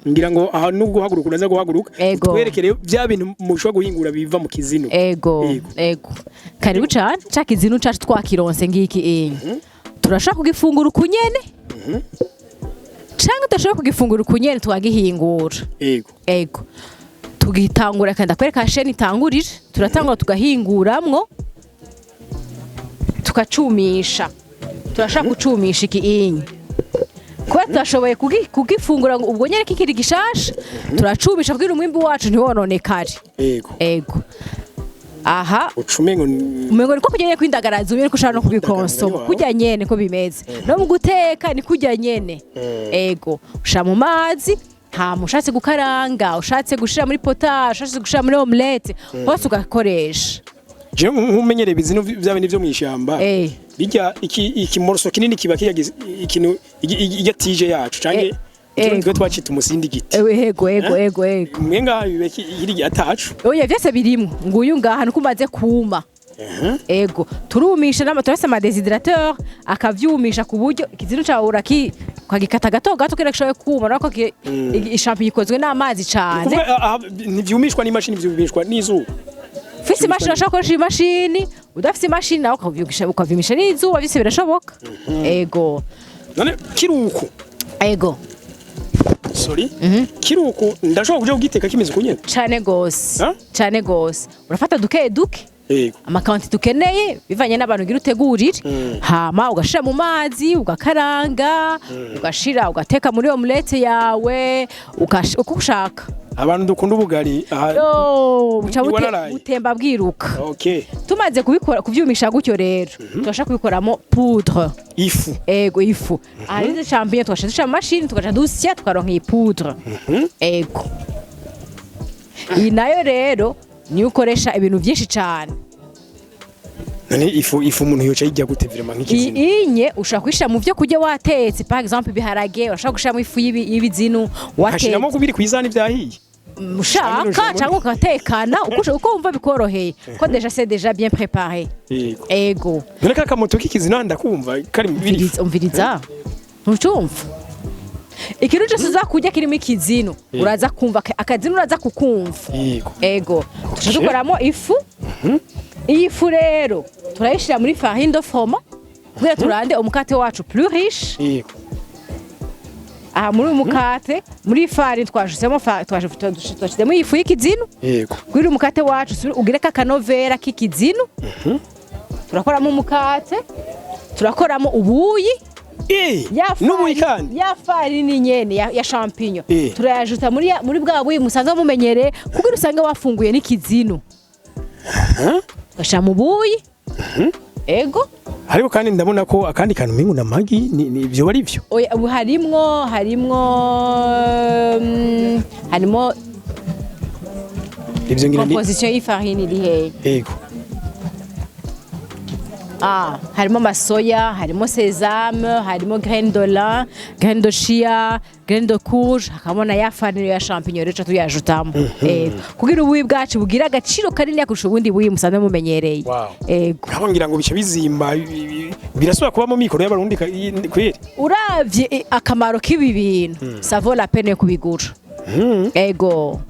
ngira ngo aha nubwo guhaguruka uraza guhaguruka twerekere bya bintu mushobora guhingura biva mu kizino. Ego karibu cyane ca kizino cacu twakironse ngiki turashaka kugifungura ukunyene cyangwa turashaka kugifungura ukunyene twagihingura. Ego tugitangura kandi akwereka sheni itangurire turatangura tugahinguramwo tukacumisha. Turashaka gucumisha iki kuba turashoboye kugifungura ubwo nyene kikiri gishasha turacumisha kugira umwimbi wacu ntiwononekare. Ego aha ucumengo niko kujyanye kwindagaraza ubire kushaka no kubikonsoma kujya nyene ko bimeze no mu guteka ni kujya nyene. Ego usha mu mazi nta mushatse gukaranga ushatse gushira muri potage ushatse gushira muri omelette hose ugakoresha. Je nkumenyere bizino byabindi byo mwishamba bijya iki morso kinini kiba kiyagize ikintu igatije yacu canke twe twacita umusindi giti. Ego mwenga bibeki iri atacu oya vyese birimo nguyu ngaha nukumaze kuma. Ego turumisha turase ama déshydrateur akavyumisha ku buryo ikizino cawe ukagikata gato gato kira gishoye kuma nako ishampi ikozwe n'amazi cane ntivyumishwa n'imashini vyumishwa n'izuba. Fisi imashini urashaka imashini udafise imashini nawe ukavyumisha n'izuba vyose birashoboka. Ego none kiruko sorry kiruko ndashobora kuja kugiteka kimeze kunyene cane gose urafata duke amakanti dukeneye bivanye n'abantu gira utegurire hama ugashira mu mazi ugakaranga ugashira ugateka muri omelette yawe uko ushaka. Abantu dukunda ubugari butemba bwiruka. Tumaze kubikora kuvyumisha gutyo rero turashaka kubikoramo poudre ifu. Ego ifu arize champignon twashaka machine tukaja dusya tukaronka iyi poudre. Ego iyi nayo rero ni ukoresha ibintu byinshi cyane. None ifu umuntu yoca yijya gute vraiment nk'ikizino inye ushaka kwisha mu byo kujya watetse par exemple biharage urashaka gushiramo ifu y'ibizino watetse hashiramo kubiri kwizana ibyahiye ushaka cyangwa ukatekana uko wumva bikoroheye ko c'est déjà bien préparé. Ego none kaka moto k'ikizino ndakumva kari bibiri umviriza ntucumva ikintu cyose uzakujya kirimo ikizino uraza kumva akazino uraza kukumva. Ego tudukoramo ifu iyi fu rero turayishira muri farine de froment kugira turande umukate wacu plus riche. Aha muri umukate muri farine twashizemo ifu y'ikizino kugira umukate wacu ugire kanovera k'ikizino. Turakoramo umukate turakoramo ubuyi ya farine nyene ya champignon turayajuta muri bwa buyi musanzwe mumenyere kugira usange wafunguye n'ikizino gasha mu buyi. Ego ariko kandi ndabona ko akandi kantu mingu na magi ni byo bari byo oya harimo ibyo ngira ni composition y'ifarine iri hehe. Ego harimo masoya harimo sésame harimo graine de lin graine de chia graine de courge hakabona ya farine ya champignon rero tuyajutamo. Kugira ubuyi bwacu bugira agaciro kanini yakurusha ubundi buyi musanzwe mumenyereye. Ego nabo ngira ngo bice bizimba birasubira kuba mu mikoro y'abarundi kweri uravye akamaro k'ibi bintu ça vaut la peine kubigura. Ego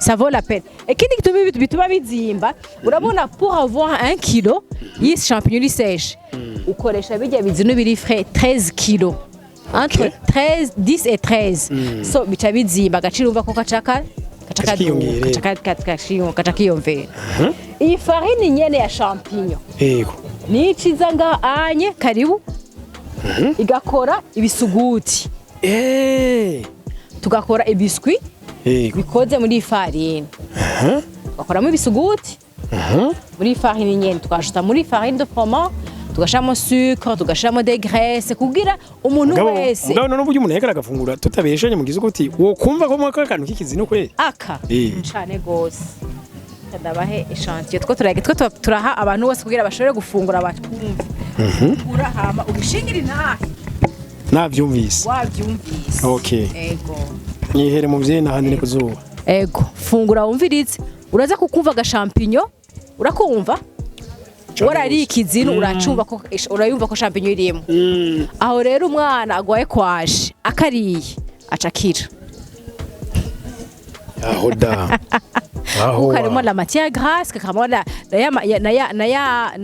ça vaut la peine. Ikindi bituma bizimba urabona pour avoir 1 kilo yi champignon sèche ukoresha bijya bizino biri frais 13 kilo entre 10 et 13 so bica bizimba gaciro umva ko kacaka kiyomvera. Iyi farine nyene ya champignon ni ciza nga anye karibu igakora ibisuguti tugakora ibiscuit bikoze muri farine bakoramo ibisuguti muri farine nyene tukashuta muri farine de froment tugashamo sucre tugashamo des graisses kugira umuntu wese no buryo umuntu yekara gafungura tutabeshenye mu gizuguti wo kumva ko mwaka kantu k'ikizino kweri cyane gose ndabahe echantillon two turage two turaha abantu bose kugira bashobore gufungura batwumva urahama ubishingiri navyumvise wavyumvise. Ego nihere mu vyena handi ne kuzuba. Ego fungura wumvirize uraza kukumva ga champignon urakumva warari ikizino uracumva ko urayumva ko champignon irimo aho rero umwana agwaye kwaje akariye acakira aho da kuko harimo la matière grasse kakamo na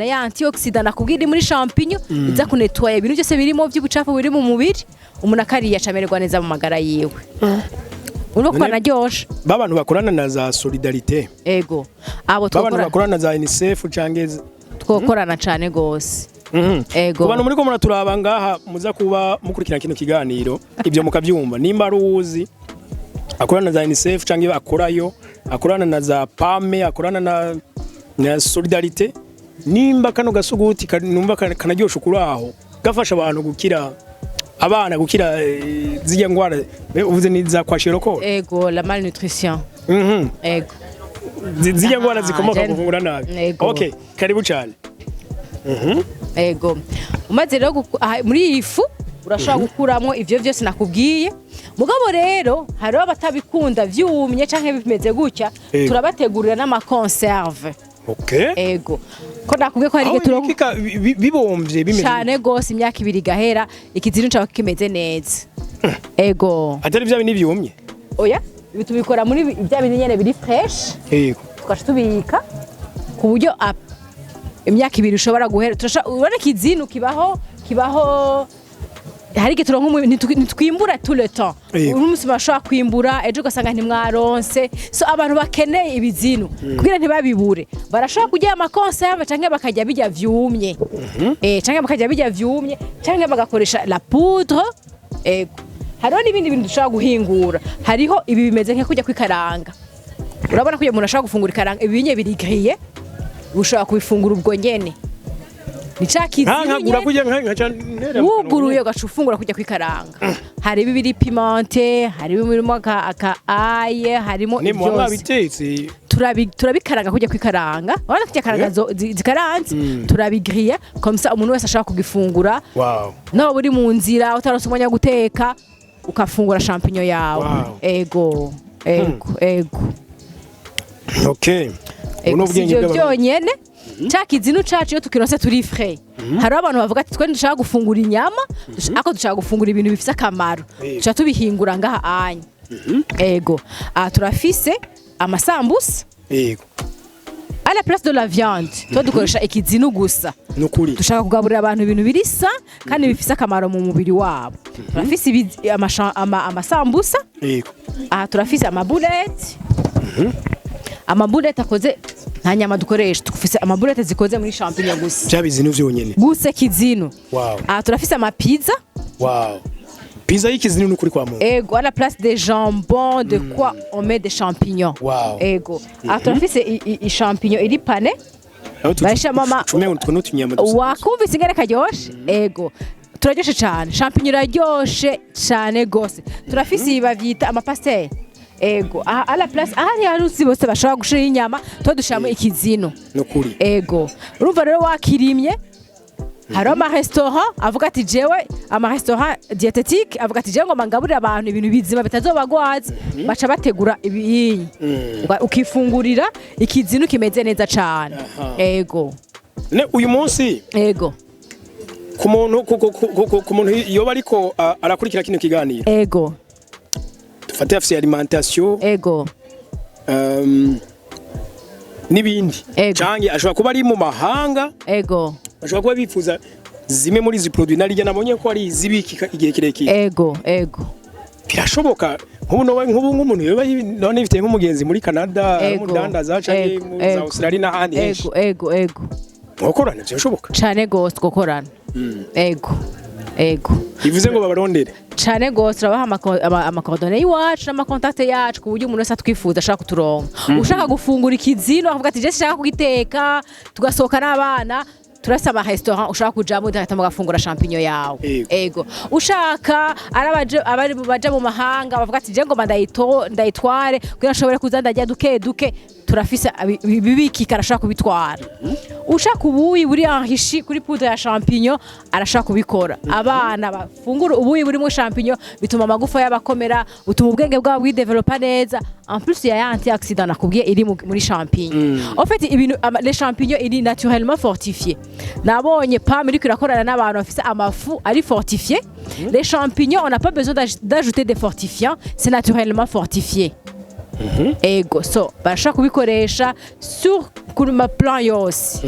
ya antioxidant nakubwira muri champignon iza kunetwaya ibintu byose birimo by'ubucafu biri mu mubiri umuntu akariye acamererwa neza mu magara yiwe uriko naryoshe babantu bakorana na za solidarité ego babantu bakorana za UNICEF cangeze twokorana cyane gose ego abantu muri ko muraturaba ngaha muza kuba mukurikira kino kiganiro ibyo mukavyumva nimba ruzi akorana na za UNICEF cyangwa akorayo akorana na za PAME akorana na solidarité nimba kano gasuguti numva kanaryosha kuraho gafasha abantu gukira abana gukira zijya ngwara uvuze ni za kwashero ko ego la malnutrition ego zijya ngwara zikomoka kuvungura nabi okay karibu cyane ego umaze rero muri ifu urashaka gukuramo ivyo byose nakubwiye mugabo rero hari abatabikunda vyumye canke bimeze gutya turabategurira n'ama conserve ego ko nakubwiye ko hari turongo bibomvye bimeze cyane gose imyaka 2 gahera ikizinu cyawe kimeze neza ego atari bya bini byumye oya bitubikora muri bya bini nyene biri fresh ego tukaje tubika ku buryo imyaka 2 ushobora guhera urabona ikizinu kibaho hari gituronko ntitwimbura tout le temps umunsi bashaka kwimbura ejo gasanga ntimwaronse so abantu bakeneye ibizinu kugira ntibabibure barashaka kujya ama conserve canke bakajya bijya vyumye canke bakajya bijya vyumye canke bagakoresha la poudre hariho n'ibindi bintu dushaka guhingura hariho ibi bimeze nka kujya kwikaranga urabona ko iyo umuntu ashaka gufungura ikaranga ibinye biri grillé ushaka kubifungura ubwo nyene nkagura kujya wuguruye ugacufungura kujya kwikaranga hari bibiri pimente hari birimo aka aye harimo byose turabikaranga kujya kwikaranga urabona kujya karanga zikaranze turabigriye comme ça umuntu wese ashaka kugifungura no buri mu nzira utaronse umwanya guteka ukafungura champignon yawe ego okay uno bwenge byonyene cyakizinu cacu yo tukironse turi frais hari abantu bavuga ati twe dushaka gufungura inyama ako dushaka gufungura ibintu bifise akamaro cha tubihingura ngaha anya ego turafise amasambusa à la place de la viande to dukoresha ikizinu gusa nukuri dushaka kugaburira abantu ibintu birisa kandi bifise akamaro mu mubiri wabo turafise amasambusa turafise amabulete akoze nta nyama dukoresha dufise amabulete zikoze muri champignon gusa cyabizinu vyonyene gusa kizinu turafise amapizza pizza y'ikizinu n'ukuri kwa muntu ego à la place des jambons de quoi on met des champignons ego turafise i champignon iri pane baisha mama wakumvise ingene karyoshe ego turaryoshe cyane champignon iraryoshe cyane gose turafise bavyita amapastelle ego à la place ahari harusi bose bashaka gushira inyama to dushamo ikizino nokuri ego urumva rero wakirimye hari ama restaurant avuga ati jewe ama restaurant diététique avuga ati jewe ngo mangaburira abantu ibintu bizima bitazobagwaza baca bategura ibinyi ukifungurira ikizino kimeze neza cyane ego ne uyu munsi ego ku muntu yoba ariko arakurikira kino kiganiro ego fate afise alimentation ego nibindi canke ashobora kuba ari mu mahanga ego ashobora kuba bifuza zimwe muri izi produits narijya nabonye ko ari izibiki igihe kirekire ego birashoboka nk'umuntu yoba none bifite nk'umugenzi muri Canada umudandaza canke mu Australia n'ahandi henshi ego mukorana byashoboka cane gose gukorana ego bivuze ngo babarondere cyane gose turabaha amakordone y'iwacu n'amakontakte yacu ku buryo umuntu wese atwifuza ashaka kuturonka ushaka gufungura ikizino akavuga ati je shaka kugiteka tugasohoka n'abana turasa ama restaurant ushaka kujamo ndahita mugafungura champignon yawe ego ushaka abari baje mu mahanga bavuga ati je ngo ndayitware kugira nshobore kuza ndajya duke turafise bibiki karashaka kubitwara ushaka ubuyi buri enrichi kuri poudre ya champignon arashaka kubikora abana bafungura ubuyi buri mu champignon bituma amagufa y'abakomera utuma ubwenge bwabo bwidevelopa neza en plus ya antioxidant nakubwiye iri muri champignon en fait ibintu les champignons iri naturellement fortifié nabonye PAM iri kurakorana n'abantu bafise amafu ari fortifié les champignons on n'a pas besoin d'ajouter des fortifiants c'est naturellement fortifié ego so barashaka kubikoresha sur ku ma plan yose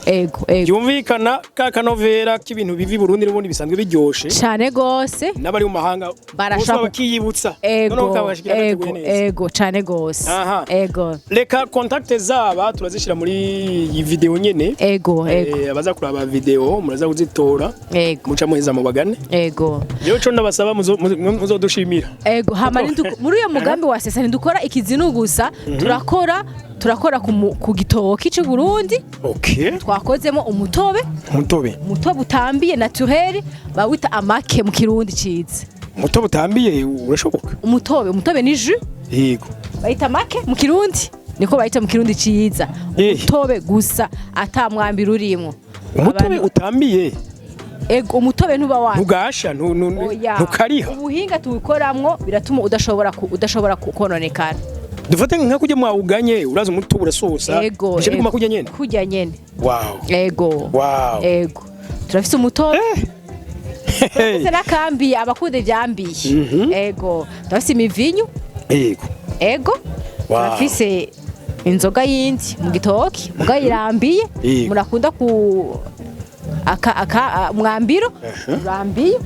ego yumvikana ka kanovera k'ibintu bivi Burundi n'ubundi bisanzwe biryoshe cyane gose n'abari mu mahanga barashaka bakiyibutsa ego cyane gose ego reka contact zaba turazishira muri iyi video nyene ego abaza kuraba video muraza kuzitora muca muheza mu bagane ego rero cyo ndabasaba muzodushimira ego hama muri uyo mugambi wa sesa ndukora ikizinu gusa turakora ku gitoki cy'u Burundi twakozemo umutobe utambiye naturel bawita amake mu kirundi cize umutobe utambiye urashoboka umutobe ni jus yego bayita amake mu kirundi niko bayita mu kirundi ciza umutobe gusa atamwambira urimo umutobe utambiye ego umutobe ntuba wa ntugasha ntukariha ubuhinga tuwukoramwo biratuma udashobora kukononekana dufate nka kujya mwawuganye uraza umutobe urasosa bishaka kuma kujya nyene wow ego turafise umutobe turafise nakambi abakunde vyambiye ego turafise imivinyu ego turafise inzoga yindi mu gitoki mugayirambiye murakunda ku mwambiro urambiye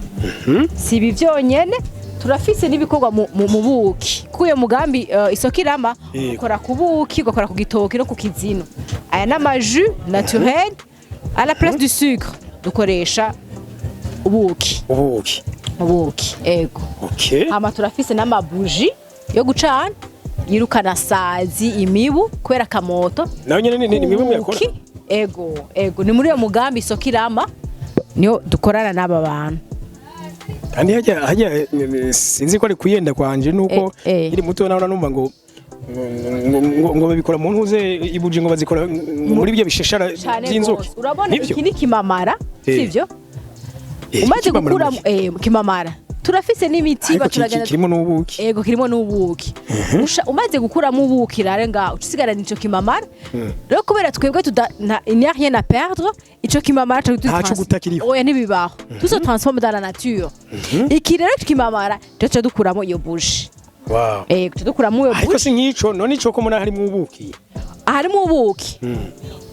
si ibi byonyene turafise n'ibikorwa mu buki kuyo mugambi isoko irama ukora ku buki ugakora ku gitoki no ku kizino aya n'amaju naturel à la place du sucre dukoresha ubuki ego hama turafise n'amabuji yo gucana yirukana sazi imibu kubera kamoto nayo nyene ni imibu yakora ego ni muri uyo mugambi isoko irama niyo dukorana n'aba bantu kandi hajya sinzi ko ari kuyenda kwanje nuko iri muto naho numva ngo babikora mu ntuze ibuje ngo bazikora muri byo bisheshara by'inzoki urabona iki ni kimamara sivyo umaze gukura kimamara turafise n'imiti baturagana kirimo n'ubuki kirimo n'ubuki umaze gukuramo ubuki rarenga ucisigara nico kimamara rero kubera twebwe il n'y a rien à perdre ico kimamara oya nibibaho tout se transforme dans la nature iki rero kimamara cyo dukuramo iyo buji dukuramo iyo buji ariko si nkico none ico ko muna harimo ubuki harimo ubuki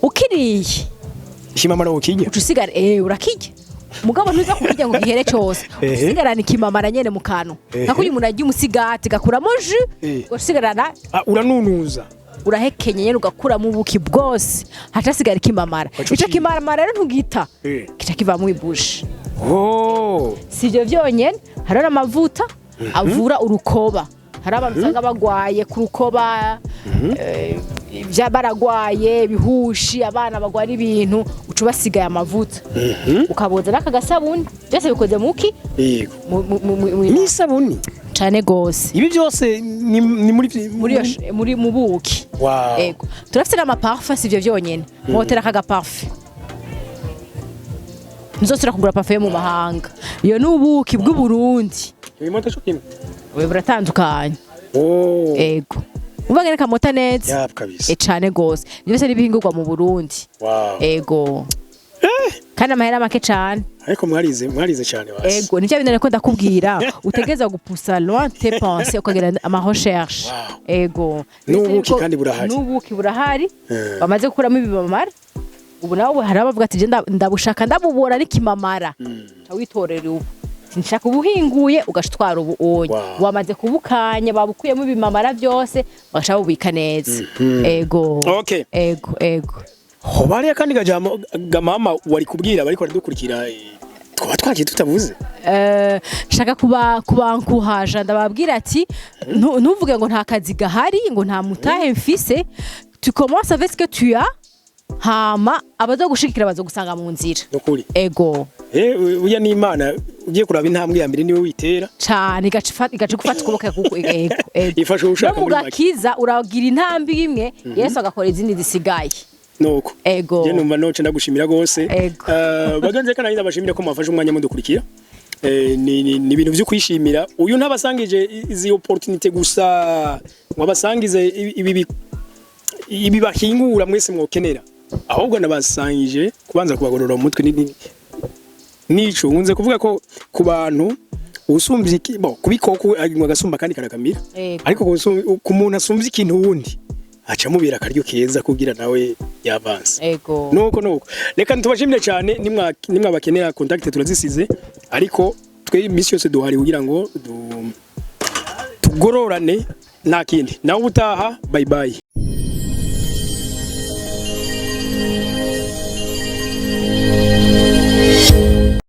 ukiriye kimamara ukije ucisigara urakije mugabo ntuza kukijya ngo gihere cyose usigarana ikimamara nyene mu kantu nako uyu muntu agiye umusigati gakuramo jus usigarana uranunuza urahekenye nyene ugakuramo ubuki bwose hatasigara ikimamara ico kimamara rero ntugita kica kiva mu ibushi sivyo vyonyene hari n'amavuta avura urukoba hari abantu usanga bagwaye ku rukoba baragwaye bihushi abana bagwara ibintu ucu basigaye amavuta ukaboza n'akagasabuni byose bikoze muki ni sabuni cyane gose ibi byose ni muri mu buki ego turafite n'ama parfum sivyo vyonyene motera kaga parfum nzosira kugura parfum mu mahanga iyo n'ubuki bw'u Burundi ibimoto cyo kimwe we buratandukanye ego ubagene kamota neza cyane gose byose nibihingurwa mu Burundi ego kandi amahera make cyane ariko mwarize cyane basi ego nicyo bintu ariko ndakubwira utegeza gupusa loin tes pensées ukagira ama recherche ego n'ubuki kandi burahari bamaze gukuramo ibibamara ubu nawe hari abavuga ati ndabushaka ndabubora n'ikimamara witorera ubu nshaka ubuhinguye ugashitwara ubu onye wamaze kubukanya babukuyemo ibimamara byose bagasha bubika neza ego ego hobariya kandi gamama wari kubwira bariko baradukurikira twaba twagiye tutavuze shaka kubankuhaja ndababwira ati ntuvuge ngo nta kazi gahari ngo nta mutahe mfise tu commences avec ce que tu as hama abazo gushikira bazo gusanga mu nzira ego uya ni Imana ugiye kuraba intambwe ya mbere niwe witera cyane igace gufata ukuboko kuko ego ifashe ushaka muri gakiza uragira intambwe imwe Yesu agakora izindi zisigaye nuko ego je numva noce ndagushimira gose baganze kana nyine bashimira ko mwafashe umwanya mudukurikira ni ibintu byo kwishimira uyu ntabasangije izi opportunity gusa wabasangize ibi bahingura mwese mwokenera ahubwo nabasangije kubanza kubagorora umutwe nico nkunze kuvuga ko ku bantu usumvye kubikoko agwa gasumba kandi karakamira ariko ku muntu asumvye ikintu wundi aca mubira akaryo keza kugira nawe yavanse nuko reka ntubashimire cyane nimwabakenera contact turazisize ariko twe imisi yose duhari kugira ngo tugororane nta kindi nawe utaha bye bye.